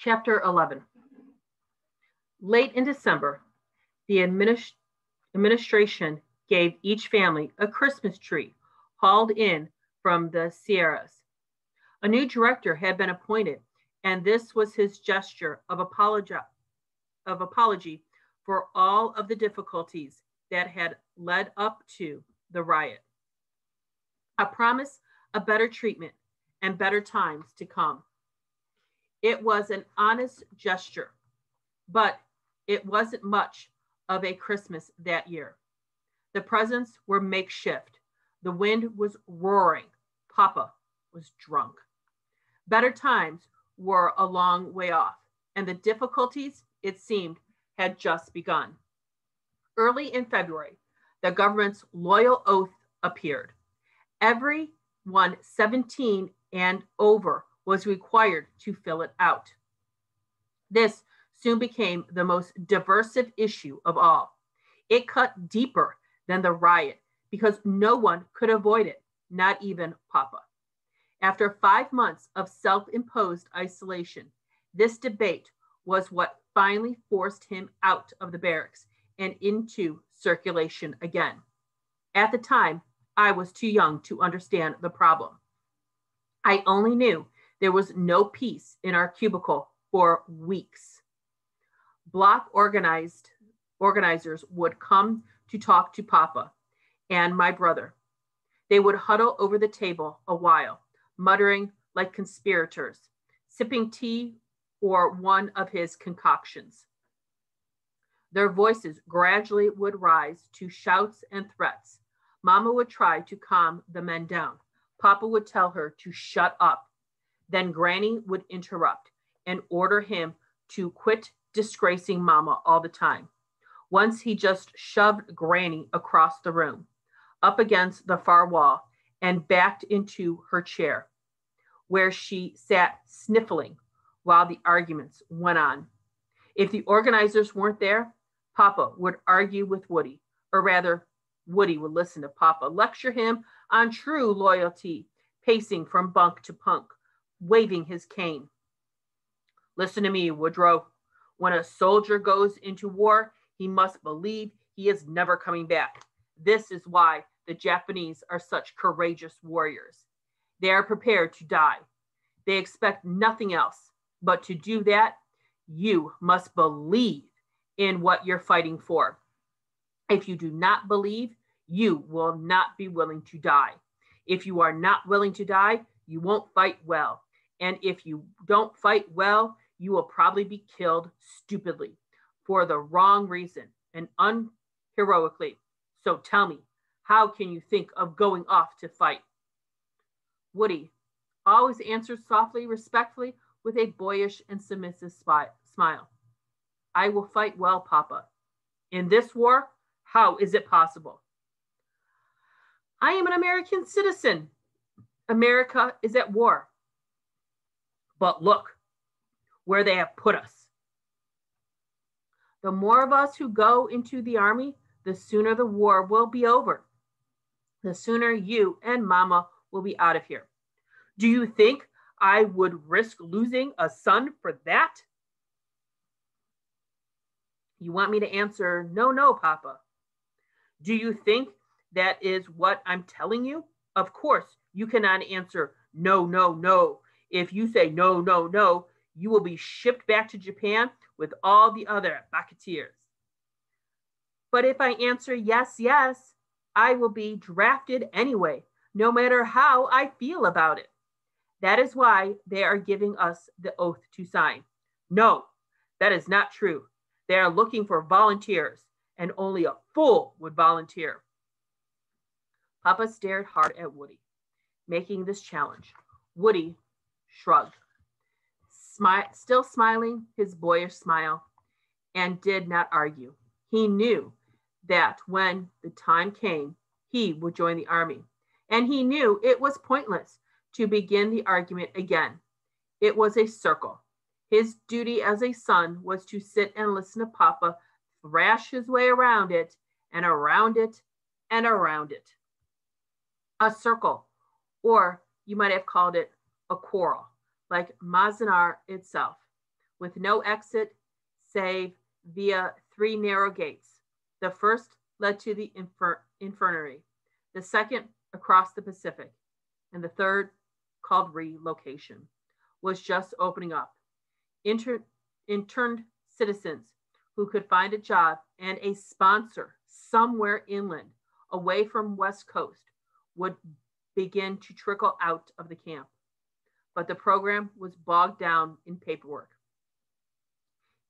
Chapter 11. Late in December, the administration gave each family a Christmas tree hauled in from the Sierras. A new director had been appointed, and this was his gesture of apology for all of the difficulties that had led up to the riot. A promise of better treatment and better times to come. It was an honest gesture, but it wasn't much of a Christmas that year. The presents were makeshift. The wind was roaring. Papa was drunk. Better times were a long way off, and the difficulties, it seemed, had just begun. Early in February, the government's loyal oath appeared. Everyone 17 and over was required to fill it out. This soon became the most divisive issue of all. It cut deeper than the riot because no one could avoid it, not even Papa. After 5 months of self-imposed isolation, this debate was what finally forced him out of the barracks and into circulation again. At the time, I was too young to understand the problem. I only knew there was no peace in our cubicle for weeks. Block organizers would come to talk to Papa and my brother. They would huddle over the table a while, muttering like conspirators, sipping tea or one of his concoctions. Their voices gradually would rise to shouts and threats. Mama would try to calm the men down. Papa would tell her to shut up. Then Granny would interrupt and order him to quit disgracing Mama all the time. Once he just shoved Granny across the room, up against the far wall, and backed into her chair, where she sat sniffling while the arguments went on. If the organizers weren't there, Papa would argue with Woody, or rather, Woody would listen to Papa lecture him on true loyalty, pacing from bunk to bunk, waving his cane. Listen to me, Woodrow. When a soldier goes into war, he must believe he is never coming back. This is why the Japanese are such courageous warriors. They are prepared to die. They expect nothing else. But to do that, you must believe in what you're fighting for. If you do not believe, you will not be willing to die. If you are not willing to die, you won't fight well. And if you don't fight well, you will probably be killed stupidly for the wrong reason and unheroically. So tell me, how can you think of going off to fight? Woody always answered softly, respectfully, with a boyish and submissive smile. I will fight well, Papa. In this war, how is it possible? I am an American citizen. America is at war. But look where they have put us. The more of us who go into the army, the sooner the war will be over. The sooner you and Mama will be out of here. Do you think I would risk losing a son for that? You want me to answer, no, Papa. Do you think that is what I'm telling you? Of course, you cannot answer, no. If you say no, you will be shipped back to Japan with all the other Baketeers. But if I answer yes, I will be drafted anyway, no matter how I feel about it. That is why they are giving us the oath to sign. No, that is not true. They are looking for volunteers, and only a fool would volunteer. Papa stared hard at Woody, making this challenge. Woody shrugged, still smiling his boyish smile, and did not argue. He knew that when the time came, he would join the army, and he knew it was pointless to begin the argument again. It was a circle. His duty as a son was to sit and listen to Papa thrash his way around it and around it and around it. A circle, or you might have called it a quarrel, like Manzanar itself, with no exit save via three narrow gates. The first led to the infirmary, the second across the Pacific, and the third, called relocation, was just opening up. Interned citizens who could find a job and a sponsor somewhere inland, away from West Coast, would begin to trickle out of the camp. But the program was bogged down in paperwork.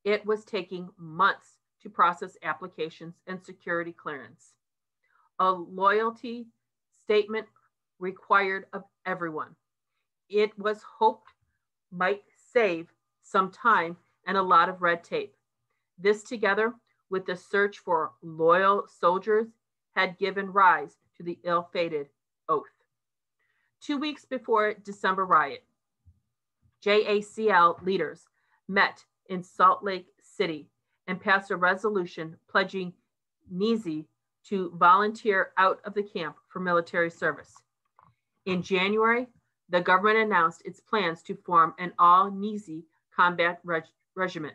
It was taking months to process applications and security clearance. A loyalty statement required of everyone. It was hoped might save some time and a lot of red tape. This, together with the search for loyal soldiers, had given rise to the ill-fated oath. 2 weeks before December riot, JACL leaders met in Salt Lake City and passed a resolution pledging Nizi to volunteer out of the camp for military service. In January, the government announced its plans to form an all-Nizi combat regiment.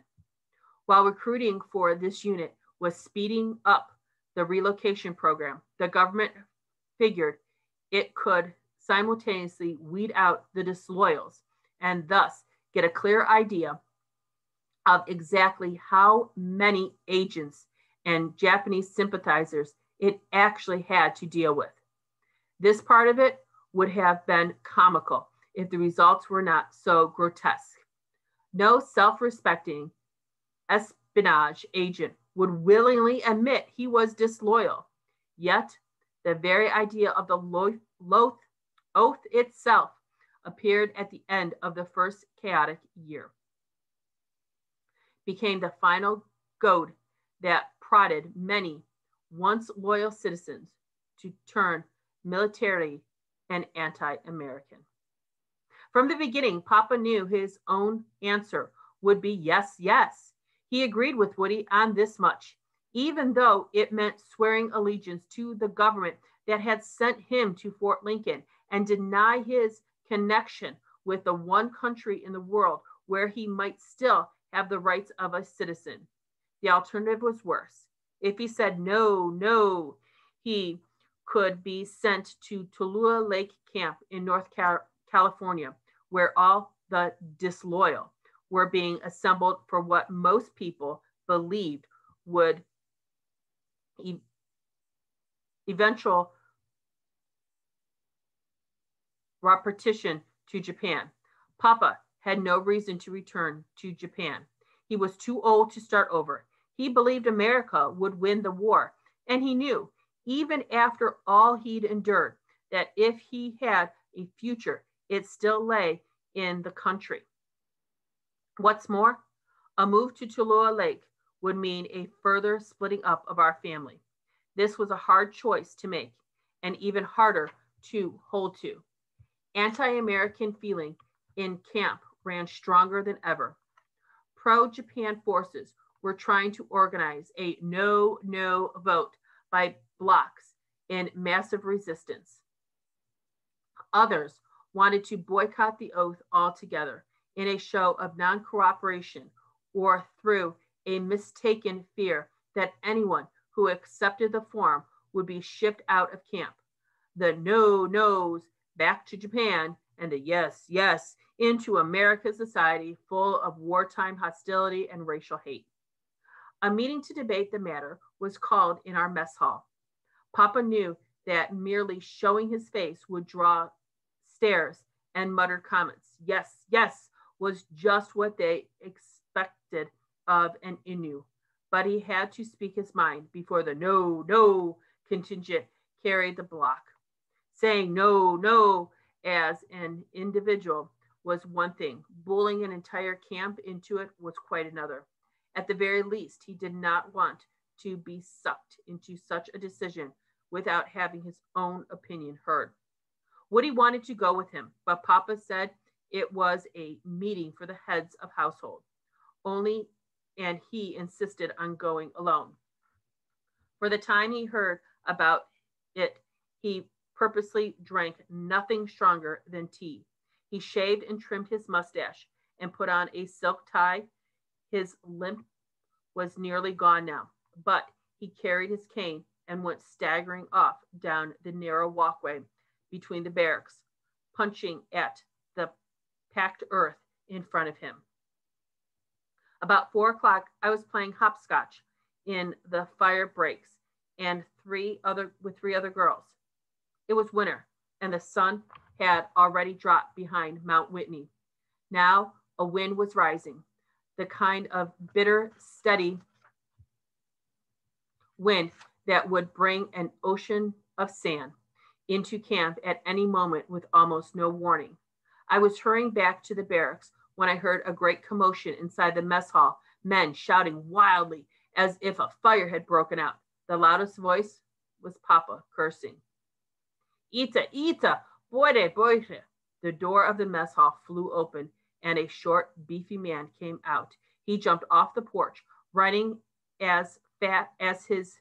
While recruiting for this unit was speeding up the relocation program, the government figured it could simultaneously weed out the disloyals and thus get a clear idea of exactly how many agents and Japanese sympathizers it actually had to deal with. This part of it would have been comical if the results were not so grotesque. No self-respecting espionage agent would willingly admit he was disloyal. Yet, the very idea of the oath itself appeared at the end of the first chaotic year, became the final goad that prodded many once loyal citizens to turn military and anti-American. From the beginning, Papa knew his own answer would be yes, yes. He agreed with Woody on this much, even though it meant swearing allegiance to the government that had sent him to Fort Lincoln and deny his connection with the one country in the world where he might still have the rights of a citizen. The alternative was worse. If he said no, no, he could be sent to Tallula Lake Camp in North California, where all the disloyal were being assembled for what most people believed would eventual repetition to Japan. Papa had no reason to return to Japan. He was too old to start over. He believed America would win the war, and he knew, even after all he'd endured, that if he had a future, it still lay in the country. What's more, a move to Tallula Lake would mean a further splitting up of our family. This was a hard choice to make, and even harder to hold to. Anti-American feeling in camp ran stronger than ever. Pro-Japan forces were trying to organize a no vote by blocks in massive resistance. Others wanted to boycott the oath altogether in a show of non-cooperation or through a mistaken fear that anyone who accepted the form would be shipped out of camp. The no-nos back to Japan and the yes, yes into America's society full of wartime hostility and racial hate. A meeting to debate the matter was called in our mess hall. Papa knew that merely showing his face would draw stares and muttered comments. Yes, yes was just what they expected of an Innu, but he had to speak his mind before the no contingent carried the block. Saying no as an individual was one thing. Bullying an entire camp into it was quite another. At the very least, he did not want to be sucked into such a decision without having his own opinion heard. Woody wanted to go with him, but Papa said it was a meeting for the heads of household only, and he insisted on going alone. For the time he heard about it, he purposely drank nothing stronger than tea. He shaved and trimmed his mustache and put on a silk tie, His limp was nearly gone now, but he carried his cane and went staggering off down the narrow walkway between the barracks, punching at the packed earth in front of him. About 4 o'clock, I was playing hopscotch in the fire breaks and with three other girls. It was winter, and the sun had already dropped behind Mount Whitney. Now a wind was rising, the kind of bitter, steady wind that would bring an ocean of sand into camp at any moment with almost no warning. I was hurrying back to the barracks when I heard a great commotion inside the mess hall, men shouting wildly as if a fire had broken out. The loudest voice was Papa cursing. Ita, Ita, boire, boire. The door of the mess hall flew open and a short, beefy man came out. He jumped off the porch, running as his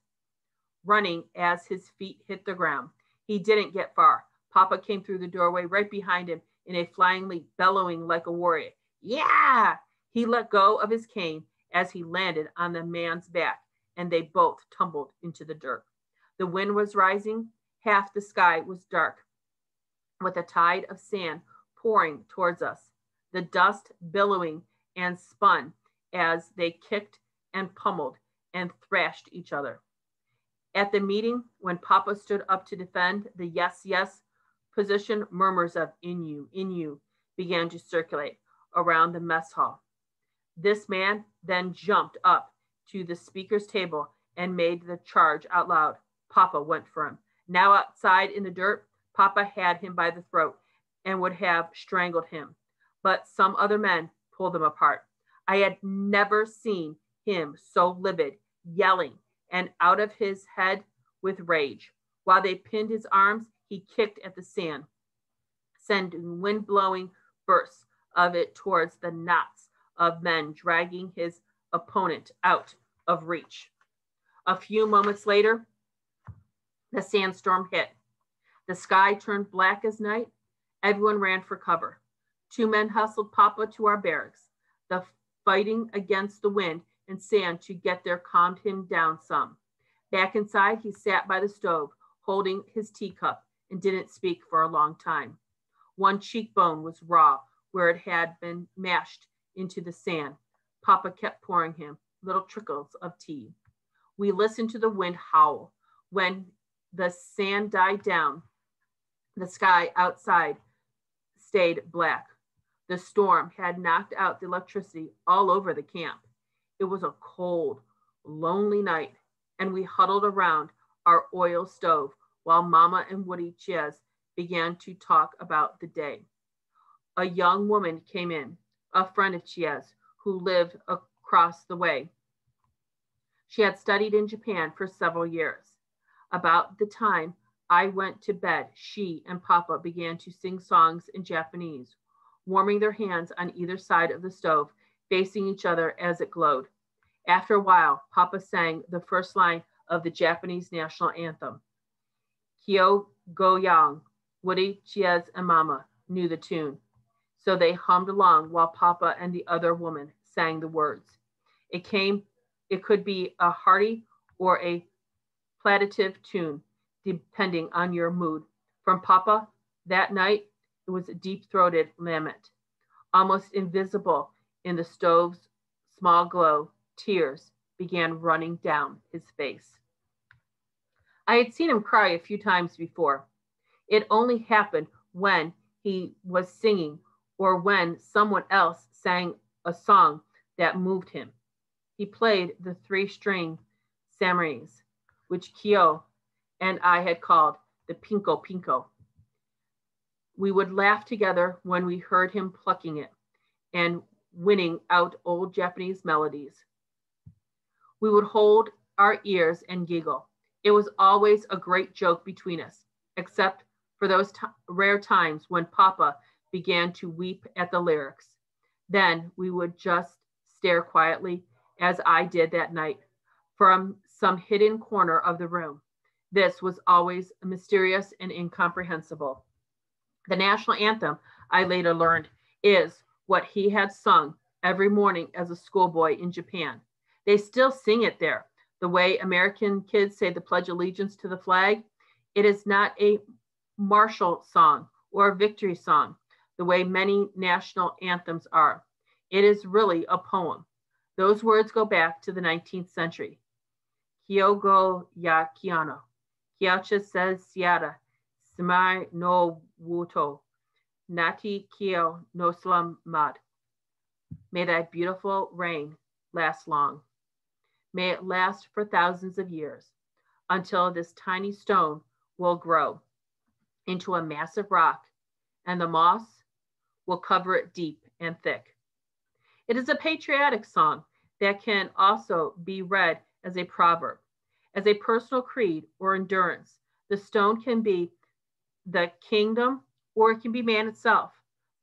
feet hit the ground. He didn't get far. Papa came through the doorway right behind him in a flying leap, bellowing like a warrior. Yeah! He let go of his cane as he landed on the man's back, and they both tumbled into the dirt. The wind was rising. Half the sky was dark, with a tide of sand pouring towards us, the dust billowing and spun as they kicked and pummeled and thrashed each other. At the meeting, when Papa stood up to defend the yes, yes position, murmurs of in you began to circulate around the mess hall. This man then jumped up to the speaker's table and made the charge out loud. Papa went for him. Now outside in the dirt, Papa had him by the throat and would have strangled him. But some other men pulled him apart. I had never seen him so livid, yelling and out of his head with rage. While they pinned his arms, he kicked at the sand, sending wind-blowing bursts of it towards the knots of men dragging his opponent out of reach. A few moments later, the sandstorm hit. The sky turned black as night. Everyone ran for cover. 2 men hustled Papa to our barracks. The fighting against the wind and sand to get there calmed him down some. Back inside, he sat by the stove, holding his teacup, and didn't speak for a long time. One cheekbone was raw where it had been mashed into the sand. Papa kept pouring him little trickles of tea. We listened to the wind howl. When the sand died down, the sky outside stayed black. The storm had knocked out the electricity all over the camp. It was a cold, lonely night, and we huddled around our oil stove while Mama and Woody Chiez began to talk about the day. A young woman came in, a friend of Chiez, who lived across the way. She had studied in Japan for several years. About the time I went to bed, she and Papa began to sing songs in Japanese, warming their hands on either side of the stove, facing each other as it glowed. After a while, Papa sang the first line of the Japanese national anthem. Kyo Go Yang, Woody, Chiez, and Mama knew the tune, so they hummed along while Papa and the other woman sang the words. It could be a hearty or a plaintive tune, depending on your mood. From Papa, that night, it was a deep-throated lament. Almost invisible in the stove's small glow, tears began running down his face. I had seen him cry a few times before. It only happened when he was singing or when someone else sang a song that moved him. He played the 3-string samurais, which Kyo and I had called the Pinko Pinko. We would laugh together when we heard him plucking it and winning out old Japanese melodies. We would hold our ears and giggle. It was always a great joke between us, except for those rare times when Papa began to weep at the lyrics. Then we would just stare quietly, as I did that night, from some hidden corner of the room. This was always mysterious and incomprehensible. The national anthem, I later learned, is what he had sung every morning as a schoolboy in Japan. They still sing it there. The way American kids say the Pledge of Allegiance to the flag, it is not a martial song or a victory song, the way many national anthems are. It is really a poem. Those words go back to the 19th century. Kyogo ya Kiano, Kyocha says Siata, Samai no Wuto, Nati Kyo no Slum Mad. May that beautiful reign last long. May it last for thousands of years until this tiny stone will grow into a massive rock and the moss will cover it deep and thick. It is a patriotic song that can also be read as a proverb, as a personal creed or endurance. The stone can be the kingdom or it can be man itself.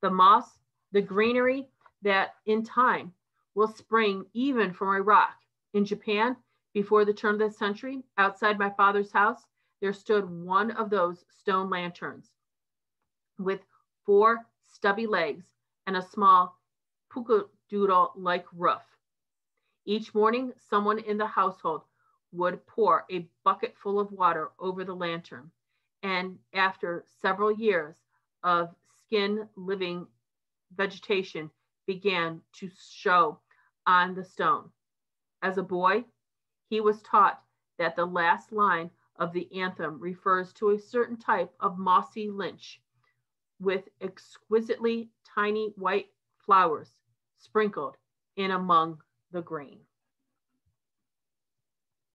The moss, the greenery that in time will spring even from a rock. In Japan, before the turn of the century, outside my father's house, there stood one of those stone lanterns with 4 stubby legs and a small pukadoodle-like roof. Each morning, someone in the household would pour a bucket full of water over the lantern, and after several years of skin-living vegetation began to show on the stone. As a boy, he was taught that the last line of the anthem refers to a certain type of mossy lynch with exquisitely tiny white flowers sprinkled in among the green.